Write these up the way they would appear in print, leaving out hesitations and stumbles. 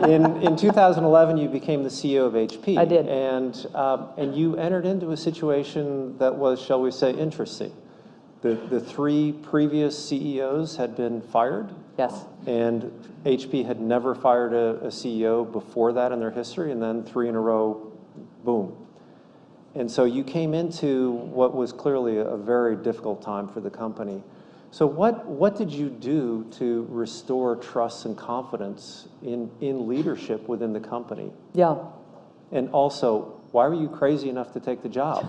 In 2011, you became the CEO of HP. I did. And you entered into a situation that was, shall we say, interesting. The three previous CEOs had been fired. Yes. And HP had never fired a CEO before that in their history, and then three in a row, boom. And so you came into what was clearly a very difficult time for the company. So what did you do to restore trust and confidence in leadership within the company? Yeah. And also, why were you crazy enough to take the job?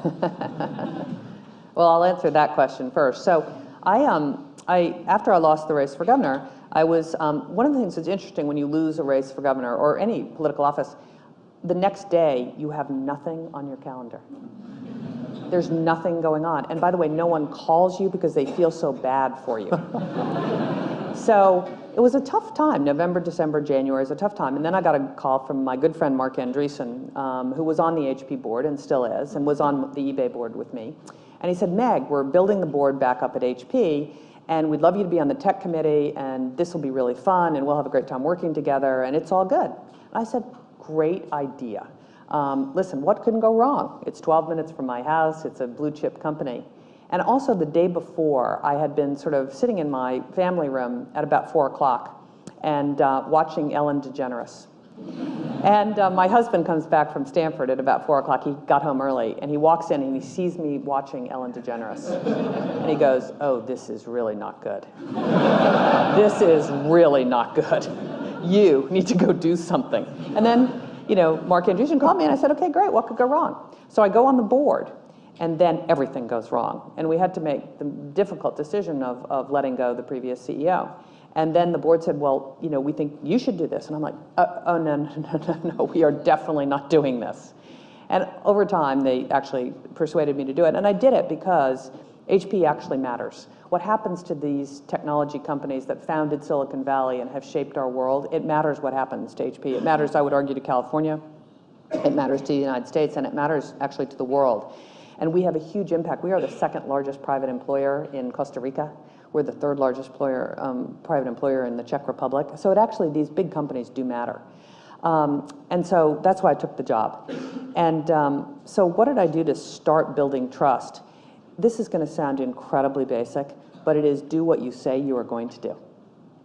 Well, I'll answer that question first. So after I lost the race for governor, I was, one of the things that's interesting when you lose a race for governor or any political office, the next day you have nothing on your calendar. There's nothing going on. And by the way, no one calls you because they feel so bad for you. So it was a tough time. November, December, January is a tough time. And then I got a call from my good friend Mark Andreessen, who was on the HP board and still is, and was on the eBay board with me. And he said, Meg, we're building the board back up at HP, and we'd love you to be on the tech committee, and this will be really fun, and we'll have a great time working together, and it's all good. I said, great idea. Listen, what couldn't go wrong? It's 12 minutes from my house. It's a blue chip company. And also the day before, I had been sort of sitting in my family room at about 4 o'clock and watching Ellen DeGeneres. And my husband comes back from Stanford at about 4 o'clock. He got home early, and he walks in, and he sees me watching Ellen DeGeneres. And he goes, oh, this is really not good. This is really not good. You need to go do something. And then, you know, Mark Andreessen called me, and I said, okay, great, what could go wrong? So I go on the board, and then everything goes wrong. And we had to make the difficult decision of letting go the previous CEO. And then the board said, well, you know, we think you should do this. And I'm like, oh, no, we are definitely not doing this. And over time, they actually persuaded me to do it. And I did it because HP actually matters. What happens to these technology companies that founded Silicon Valley and have shaped our world, it matters what happens to HP. It matters, I would argue, to California. It matters to the United States, and it matters actually to the world. And we have a huge impact. We are the second largest private employer in Costa Rica. We're the third largest private employer in the Czech Republic. So it actually, these big companies do matter. And so that's why I took the job. And so what did I do to start building trust? This is going to sound incredibly basic, but it is do what you say you are going to do.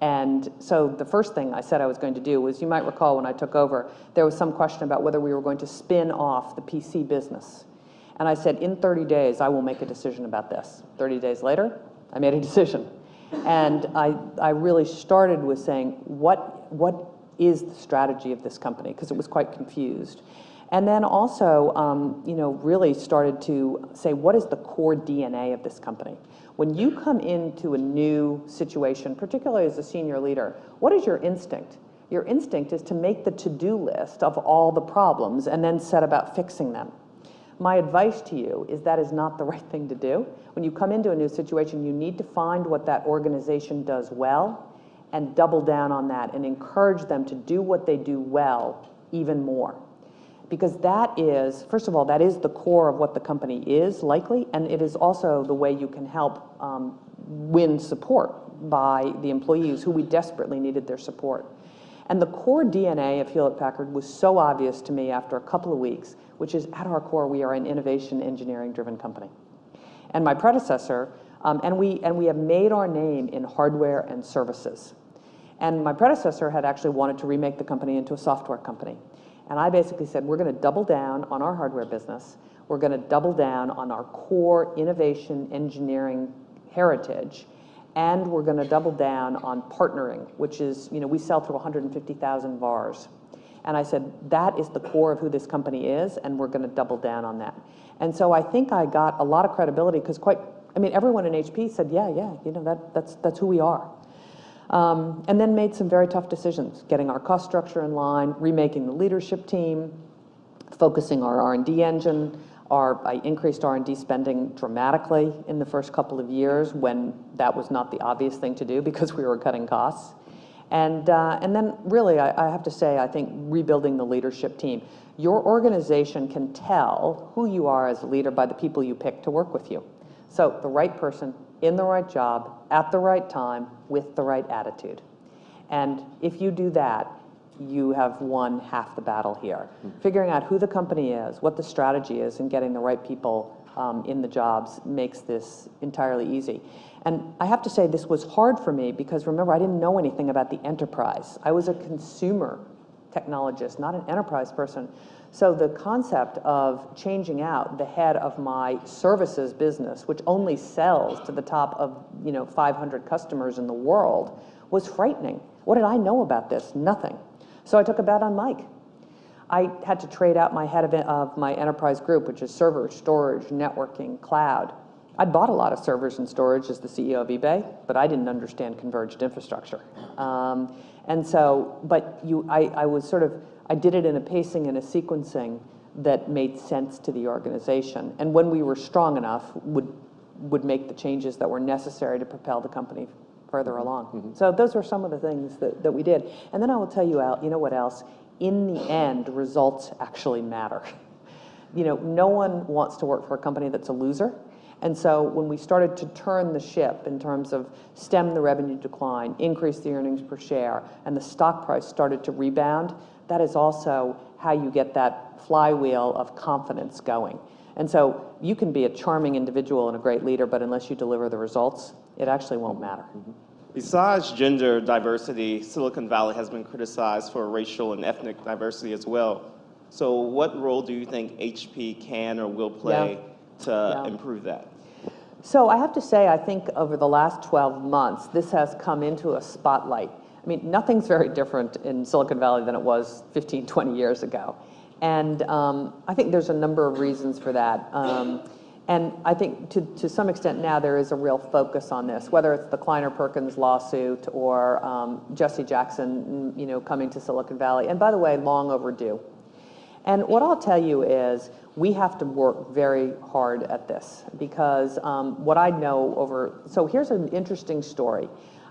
And so the first thing I said I was going to do was, you might recall when I took over, there was some question about whether we were going to spin off the PC business. And I said, in 30 days, I will make a decision about this. 30 days later, I made a decision. And I really started with saying, what is the strategy of this company? Because it was quite confused. And then also, you know, really started to say, what is the core DNA of this company? When you come into a new situation, particularly as a senior leader, what is your instinct? Your instinct is to make the to-do list of all the problems and then set about fixing them. My advice to you is that is not the right thing to do. When you come into a new situation, you need to find what that organization does well and double down on that and encourage them to do what they do well even more. Because that is, first of all, that is the core of what the company is, likely, and it is also the way you can help win support by the employees who we desperately needed their support. And the core DNA of Hewlett-Packard was so obvious to me after a couple of weeks, which is at our core, we are an innovation engineering-driven company. And my predecessor, and we have made our name in hardware and services. And my predecessor had actually wanted to remake the company into a software company. And I basically said, we're going to double down on our hardware business. We're going to double down on our core innovation engineering heritage. And we're going to double down on partnering, which is, you know, we sell through 150,000 VARs. And I said, that is the core of who this company is, and we're going to double down on that. And so I think I got a lot of credibility because everyone in HP said, yeah, you know, that's who we are. And then made some very tough decisions, getting our cost structure in line, remaking the leadership team, focusing our R&D engine. I increased R&D spending dramatically in the first couple of years when that was not the obvious thing to do because we were cutting costs. And then really, I have to say, I think rebuilding the leadership team. Your organization can tell who you are as a leader by the people you pick to work with you. So the right person, in the right job, at the right time, with the right attitude. And if you do that, you have won half the battle here. Figuring out who the company is, what the strategy is, and getting the right people in the jobs makes this entirely easy. And I have to say this was hard for me because remember, I didn't know anything about the enterprise. I was a consumer technologist, not an enterprise person. So the concept of changing out the head of my services business, which only sells to the top of 500 customers in the world, was frightening. What did I know about this? Nothing. So I took a bet on Mike. I had to trade out my head of my enterprise group, which is server, storage, networking, cloud. I'd bought a lot of servers and storage as the CEO of eBay, but I didn't understand converged infrastructure. And so, but I did it in a pacing and a sequencing that made sense to the organization. And when we were strong enough, would make the changes that were necessary to propel the company further along. So those were some of the things that we did. And then I will tell you, Al, you know what else? In the end, results actually matter. No one wants to work for a company that's a loser. And so when we started to turn the ship in terms of stem the revenue decline, increase the earnings per share, and the stock price started to rebound, that is also how you get that flywheel of confidence going. And so you can be a charming individual and a great leader, but unless you deliver the results, it actually won't matter. Besides gender diversity, Silicon Valley has been criticized for racial and ethnic diversity as well. So what role do you think HP can or will play to improve that? So I have to say, I think over the last 12 months, this has come into a spotlight. I mean, nothing's very different in Silicon Valley than it was 15, 20 years ago. And I think there's a number of reasons for that. And I think to some extent now there is a real focus on this, whether it's the Kleiner-Perkins lawsuit or Jesse Jackson, coming to Silicon Valley. And by the way, long overdue. And what I'll tell you is we have to work very hard at this because what I know so here's an interesting story.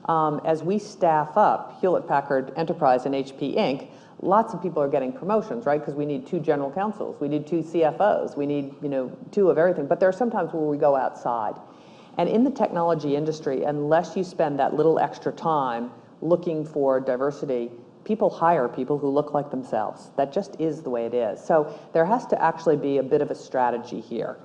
As we staff up Hewlett-Packard Enterprise and HP Inc., lots of people are getting promotions, right? Because we need 2 general counsels, we need 2 CFOs, we need 2 of everything. But there are sometimes where we go outside. And in the technology industry, unless you spend that little extra time looking for diversity, people hire people who look like themselves. That just is the way it is. So there has to actually be a bit of a strategy here.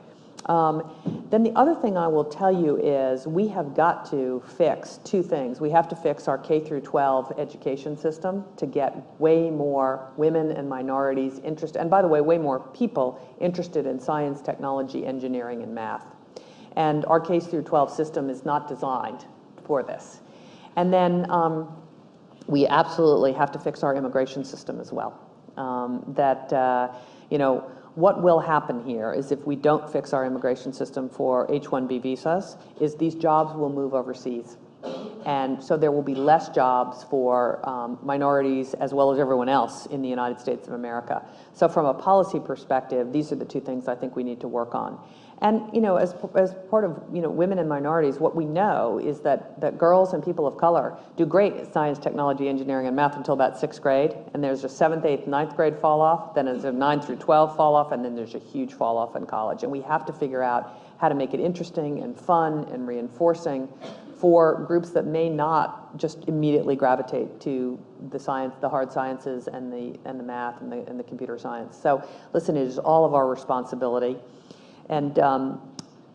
Then the other thing I will tell you is we have got to fix 2 things. We have to fix our K through 12 education system to get way more women and minorities interested, and by the way, way more people interested in science, technology, engineering, and math. And our K through 12 system is not designed for this. And then we absolutely have to fix our immigration system as well. What will happen here is if we don't fix our immigration system for H-1B visas, is these jobs will move overseas. And so there will be less jobs for minorities as well as everyone else in the United States of America. So from a policy perspective, these are the 2 things I think we need to work on. And as part of women and minorities, what we know is that girls and people of color do great at science, technology, engineering, and math until about 6th grade, and there's a 7th, 8th, 9th grade fall off, then there's a 9 through 12 fall off, and then there's a huge fall off in college. And we have to figure out how to make it interesting and fun and reinforcing for groups that may not just immediately gravitate to the science, the hard sciences, and the math and the computer science. So listen, it is all of our responsibility. And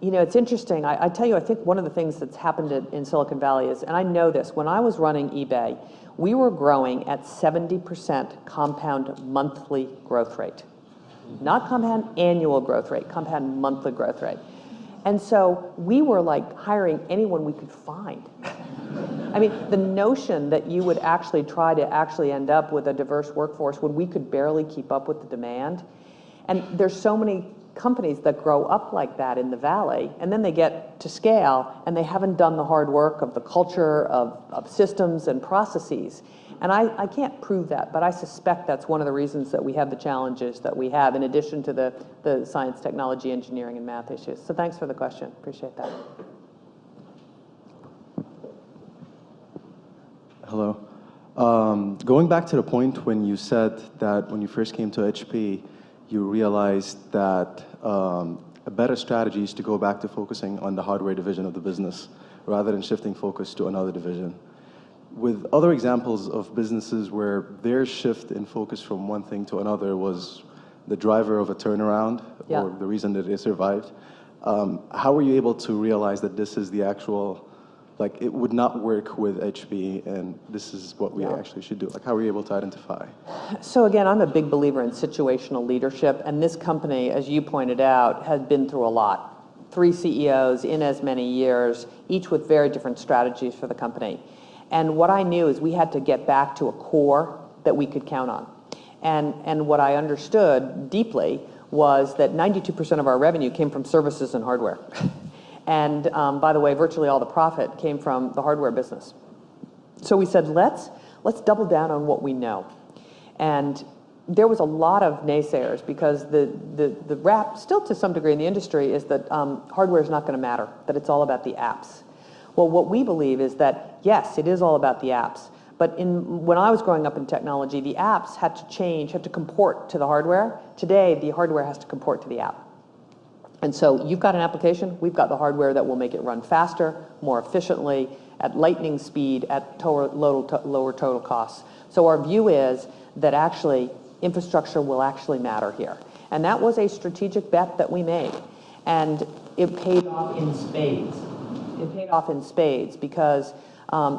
it's interesting. I tell you, I think one of the things that's happened in Silicon Valley is, and I know this, when I was running eBay, we were growing at 70% compound monthly growth rate. Not compound annual growth rate, compound monthly growth rate. And so we were like hiring anyone we could find. I mean, the notion that you would actually try to actually end up with a diverse workforce when we could barely keep up with the demand. And there's so many companies that grow up like that in the Valley, and then they get to scale, and they haven't done the hard work of the culture, of systems and processes. And I can't prove that, but I suspect that's one of the reasons that we have the challenges that we have, in addition to the science, technology, engineering, and math issues. So thanks for the question. Appreciate that. Hello. Going back to the point when you said that when you first came to HP, you realized that a better strategy is to go back to focusing on the hardware division of the business rather than shifting focus to another division. with other examples of businesses where their shift in focus from one thing to another was the driver of a turnaround Yeah. or the reason that they survived, how were you able to realize that this is the actual, like it would not work with HP and this is what we Yeah. actually should do? Like how were you able to identify? So again, I'm a big believer in situational leadership, and this company, as you pointed out, has been through a lot. 3 CEOs in as many years, each with very different strategies for the company. And what I knew is we had to get back to a core that we could count on. And what I understood deeply was that 92% of our revenue came from services and hardware. And by the way, virtually all the profit came from the hardware business. So we said, let's double down on what we know. And there was a lot of naysayers because the rap, still to some degree in the industry, is that hardware is not going to matter, that it's all about the apps. Well, what we believe is that, yes, it is all about the apps. But when I was growing up in technology, the apps had to change, had to comport to the hardware. Today, the hardware has to comport to the app. And so you've got an application, we've got the hardware that will make it run faster, more efficiently, at lightning speed, at lower total costs. So our view is that actually infrastructure will actually matter here. And that was a strategic bet that we made. And it paid off in spades. It paid off in spades because,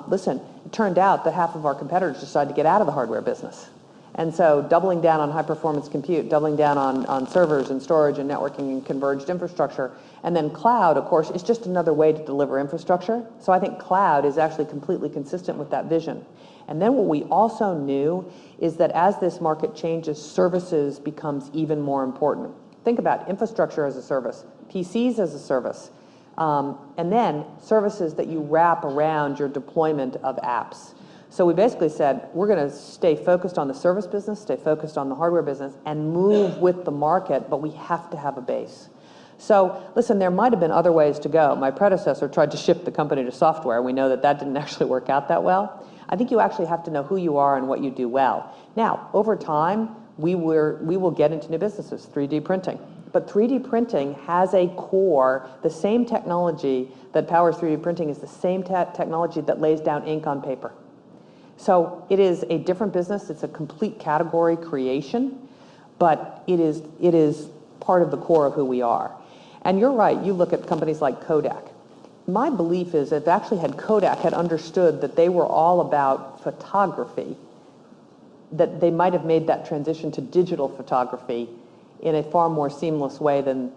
listen, it turned out that half of our competitors decided to get out of the hardware business. And so doubling down on high-performance compute, doubling down on servers and storage and networking and converged infrastructure, and then cloud, of course, is just another way to deliver infrastructure. So I think cloud is actually completely consistent with that vision. And then what we also knew is that as this market changes, services becomes even more important. Think about infrastructure as a service, PCs as a service, and then services that you wrap around your deployment of apps. So we basically said, we're going to stay focused on the service business, stay focused on the hardware business, and move with the market, but we have to have a base. So listen, there might have been other ways to go. My predecessor tried to shift the company to software. We know that that didn't actually work out that well. I think you actually have to know who you are and what you do well. Now, over time, we will get into new businesses, 3D printing. But 3D printing has a core, the same technology that powers 3D printing is the same technology that lays down ink on paper. So it is a different business. It's a complete category creation, but it is part of the core of who we are. And you're right, you look at companies like Kodak. My belief is that actually had Kodak had understood that they were all about photography, that they might have made that transition to digital photography in a far more seamless way than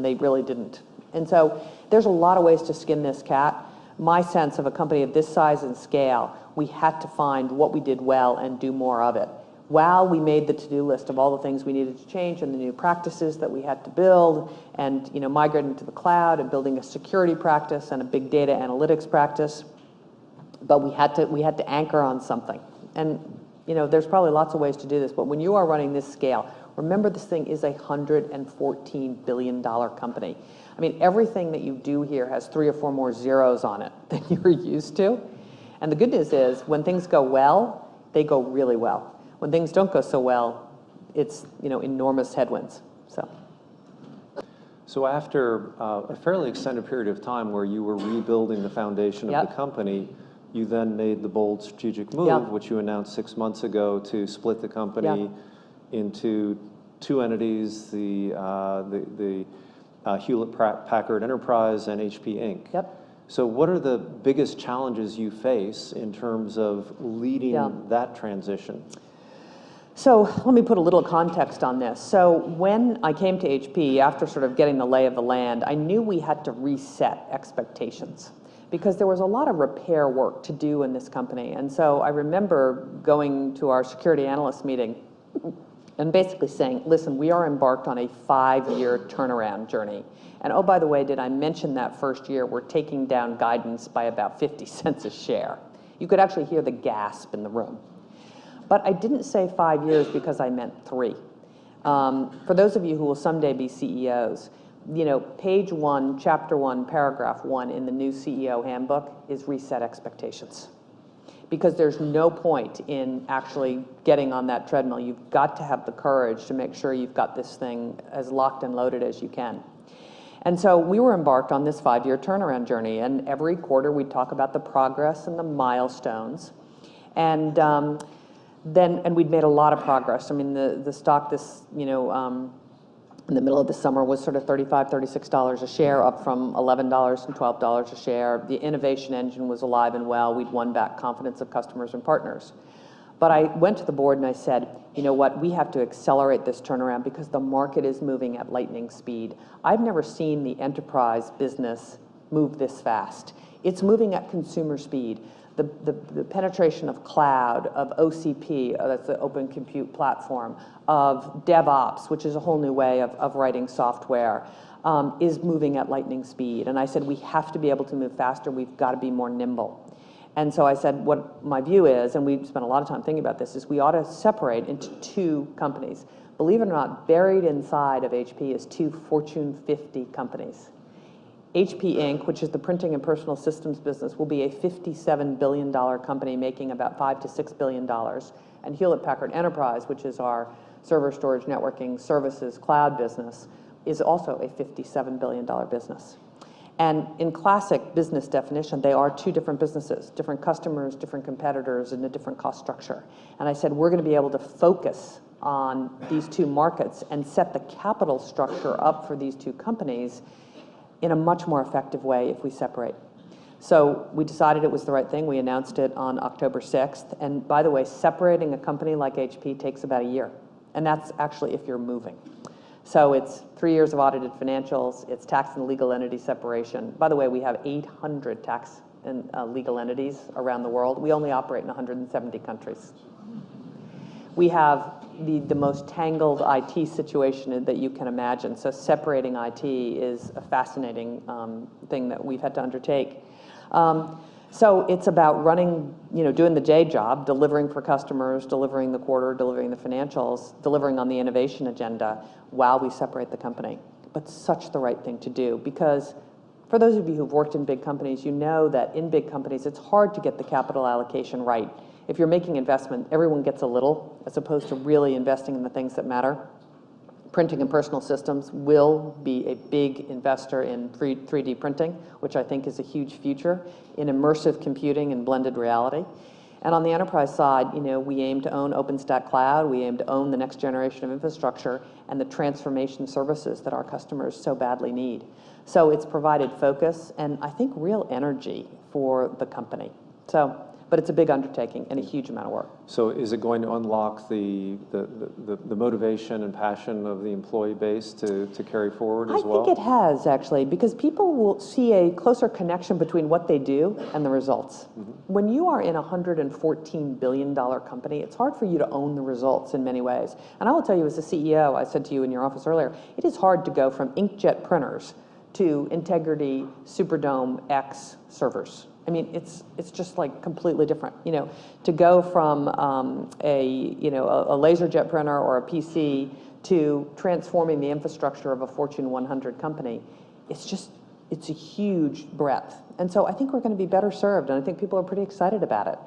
they really didn't. And so there's a lot of ways to skin this cat. My sense of a company of this size and scale, we had to find what we did well and do more of it. While we made the to-do list of all the things we needed to change and the new practices that we had to build and migrating to the cloud and building a security practice and a big data analytics practice, but we had to anchor on something. And there's probably lots of ways to do this, but when you are running this scale, remember this thing is a $114 billion company. I mean, everything that you do here has 3 or 4 more zeros on it than you're used to. And the good news is when things go well, they go really well. When things don't go so well, it's enormous headwinds. So after a fairly extended period of time where you were rebuilding the foundation of the company, you then made the bold strategic move, which you announced 6 months ago, to split the company into 2 entities, the Hewlett-Packard Enterprise and HP Inc. Yep. So what are the biggest challenges you face in terms of leading that transition? So let me put a little context on this. So when I came to HP, after sort of getting the lay of the land, I knew we had to reset expectations because there was a lot of repair work to do in this company. And so I remember going to our security analyst meeting and basically saying, listen, we are embarked on a 5-year turnaround journey. And oh, by the way, did I mention that first year we're taking down guidance by about 50 cents a share? You could actually hear the gasp in the room. But I didn't say 5 years because I meant 3. For those of you who will someday be CEOs, page 1, chapter 1, paragraph 1 in the new CEO handbook is reset expectations. Because there's no point in actually getting on that treadmill. You've got to have the courage to make sure you've got this thing as locked and loaded as you can. And so we were embarked on this 5-year turnaround journey, and every quarter we'd talk about the progress and the milestones. And and we'd made a lot of progress. I mean, the stock in the middle of the summer was sort of $35, $36 a share, up from $11 and $12 a share. The innovation engine was alive and well. We'd won back confidence of customers and partners. But I went to the board and I said, you know what, we have to accelerate this turnaround because the market is moving at lightning speed. I've never seen the enterprise business move this fast. It's moving at consumer speed. The penetration of cloud, of OCP, that's the Open Compute Platform, of DevOps, which is a whole new way of writing software, is moving at lightning speed. And I said, we have to be able to move faster. We've got to be more nimble. And so I said, what my view is, and we've spent a lot of time thinking about this, is we ought to separate into 2 companies. Believe it or not, buried inside of HP is 2 Fortune 50 companies. HP Inc., which is the printing and personal systems business, will be a $57 billion company making about $5 to $6 billion. And Hewlett-Packard Enterprise, which is our server storage networking services cloud business, is also a $57 billion business. And in classic business definition, they are 2 different businesses, different customers, different competitors, and a different cost structure. And I said, we're going to be able to focus on these 2 markets and set the capital structure up for these 2 companies in a much more effective way if we separate. So we decided it was the right thing. We announced it on October 6th. And by the way, separating a company like HP takes about a year. And that's actually if you're moving. So it's 3 years of audited financials. It's tax and legal entity separation. By the way, we have 800 tax and legal entities around the world. We only operate in 170 countries. We have the most tangled IT situation that you can imagine. So separating IT is a fascinating thing that we've had to undertake. So it's about running, doing the J job, delivering for customers, delivering the quarter, delivering the financials, delivering on the innovation agenda while we separate the company. But such the right thing to do, because for those of you who've worked in big companies, you know that in big companies, it's hard to get the capital allocation right. If you're making investment, everyone gets a little, as opposed to really investing in the things that matter. Printing and personal systems will be a big investor in 3D printing, which I think is a huge future, in immersive computing and blended reality. And on the enterprise side, we aim to own OpenStack Cloud, we aim to own the next generation of infrastructure and the transformation services that our customers so badly need. So it's provided focus and I think real energy for the company. But it's a big undertaking and a huge amount of work. So is it going to unlock the motivation and passion of the employee base to carry forward as well? I think it has, actually, because people will see a closer connection between what they do and the results. Mm-hmm. When you are in a $114 billion company, it's hard for you to own the results in many ways. And I will tell you, as a CEO, I said to you in your office earlier, it is hard to go from inkjet printers to Integrity Superdome X servers. I mean, it's just like completely different. To go from a LaserJet printer or a PC to transforming the infrastructure of a Fortune 100 company, it's a huge breadth. And so I think we're going to be better served, and I think people are pretty excited about it.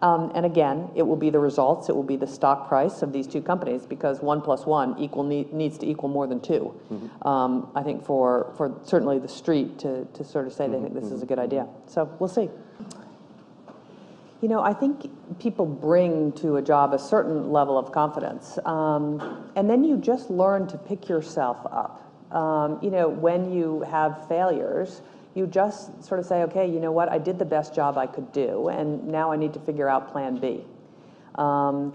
And again, it will be the results, it will be the stock price of these 2 companies, because 1 + 1 needs to equal more than 2. Mm-hmm. I think for certainly the street to sort of say they think this is a good idea. So we'll see. I think people bring to a job a certain level of confidence, and then you just learn to pick yourself up. When you have failures, you just sort of say, okay, you know what, I did the best job I could do, and now I need to figure out plan B. So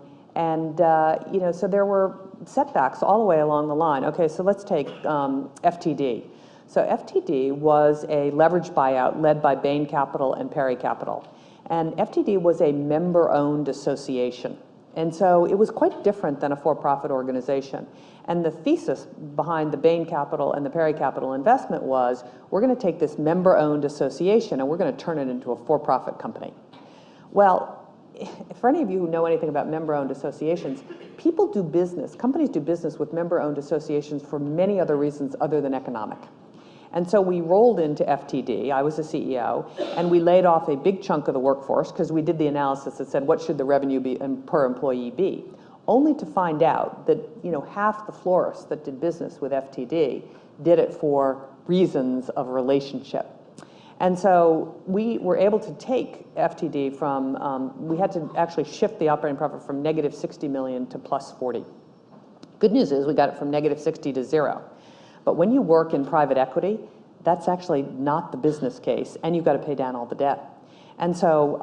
there were setbacks all the way along the line. Okay, so let's take FTD. So FTD was a leveraged buyout led by Bain Capital and Perry Capital. And FTD was a member-owned association. And so it was quite different than a for-profit organization. And the thesis behind the Bain Capital and the Perry Capital investment was, we're going to take this member-owned association and we're going to turn it into a for-profit company. Well, for any of you who know anything about member-owned associations, companies do business with member-owned associations for many other reasons other than economic. And so we rolled into FTD, I was the CEO, and we laid off a big chunk of the workforce because we did the analysis that said, what should the revenue be per employee be? Only to find out that half the florists that did business with FTD did it for reasons of relationship. And so we were able to take FTD from, we had to actually shift the operating profit from negative 60 million to plus 40. Good news is we got it from negative 60 to 0. But when you work in private equity, that's actually not the business case, and you've got to pay down all the debt. And so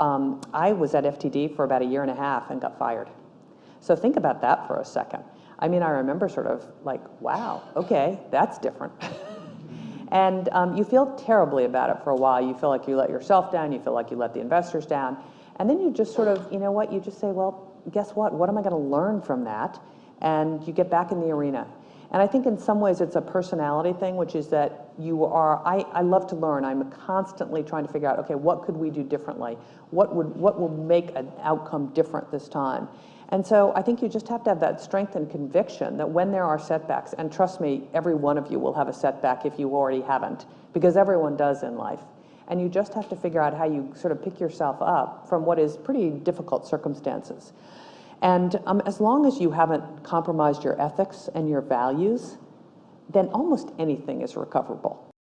I was at FTD for about a year and a half and got fired. So think about that for a second. I mean, I remember sort of like, wow, okay, that's different. And you feel terribly about it for a while. You feel like you let yourself down. You feel like you let the investors down. And then you just sort of, you know what, you just say, well, guess what? What am I going to learn from that? And you get back in the arena. And I think in some ways it's a personality thing, which is that you are, I love to learn. I'm constantly trying to figure out, okay, what could we do differently? What will make an outcome different this time? And so I think you just have to have that strength and conviction that when there are setbacks, and trust me, every one of you will have a setback if you already haven't, because everyone does in life. And you just have to figure out how you sort of pick yourself up from what is pretty difficult circumstances. And as long as you haven't compromised your ethics and your values, then almost anything is recoverable.